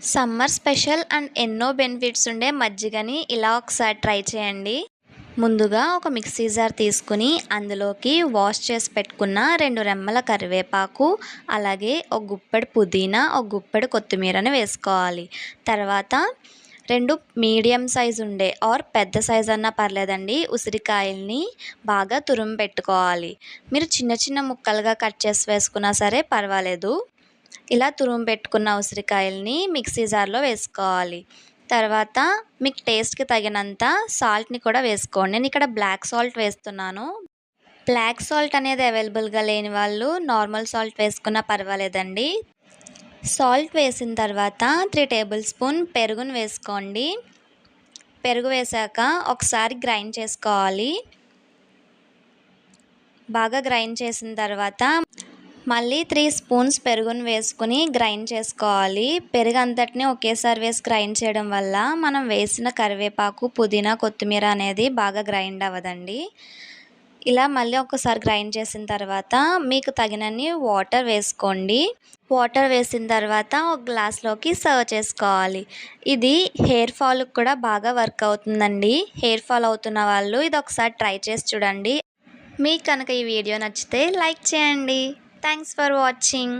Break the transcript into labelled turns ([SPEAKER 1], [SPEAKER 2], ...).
[SPEAKER 1] Summer special and ఎన్నో benefits ఉండే మజ్జిగని ఇలా ఒకసారి ట్రై చేయండి. ముందుగా ఒక మిక్సీ జార్ తీసుకుని అందులోకి వాష్ చేసి పెట్టుకున్న 2 రెమ్మల కరివేపాకు, అలాగే ఒక గుప్పెడు పుదీనా, ఒక గుప్పెడు కొత్తిమీరని వేసుకోవాలి. తర్వాత 2 మీడియం సైజు ఉండే ఆర్ పెద్ద సైజు అన్నా పర్లేదండి ఉసిరికాయల్ని బాగా తురుము పెట్టుకోవాలి. మీరు చిన్న చిన్న ముక్కలుగా కట్ చేసి వేసుకున్నా సరే పర్వాలేదు. ఇలా తురుము పెట్టుకున్న ఉసిరికాయల్ని మిక్సీ జార్లో వేసుకోవాలి. తర్వాత మీకు టేస్ట్‌కి తగినంత సాల్ట్‌ని కూడా వేసుకోండి. నేను ఇక్కడ బ్లాక్ సాల్ట్ వేస్తున్నాను. బ్లాక్ సాల్ట్ అనేది అవైలబుల్‌గా లేని వాళ్ళు నార్మల్ సాల్ట్ వేసుకున్నా పర్వాలేదండి. సాల్ట్ వేసిన తర్వాత 3 టేబుల్ స్పూన్ పెరుగుని వేసుకోండి. పెరుగు వేశాక ఒకసారి గ్రైండ్ చేసుకోవాలి. బాగా గ్రైండ్ చేసిన తర్వాత మళ్ళీ 3 స్పూన్స్ పెరుగుని వేసుకుని గ్రైండ్ చేసుకోవాలి. పెరుగు అంతటిని ఒకేసారి వేసి గ్రైండ్ చేయడం వల్ల మనం వేసిన కరివేపాకు, పుదీనా, కొత్తిమీర అనేది బాగా గ్రైండ్ అవ్వదండి. ఇలా మళ్ళీ ఒకసారి గ్రైండ్ చేసిన తర్వాత మీకు తగినన్ని వాటర్ వేసుకోండి. వాటర్ వేసిన తర్వాత ఒక గ్లాస్లోకి సర్వ్ చేసుకోవాలి. ఇది హెయిర్ ఫాల్కి కూడా బాగా వర్క్ అవుతుందండి. హెయిర్ ఫాల్ అవుతున్న వాళ్ళు ఇది ఒకసారి ట్రై చేసి చూడండి. మీకు కనుక ఈ వీడియో నచ్చితే లైక్ చేయండి. Thanks for watching.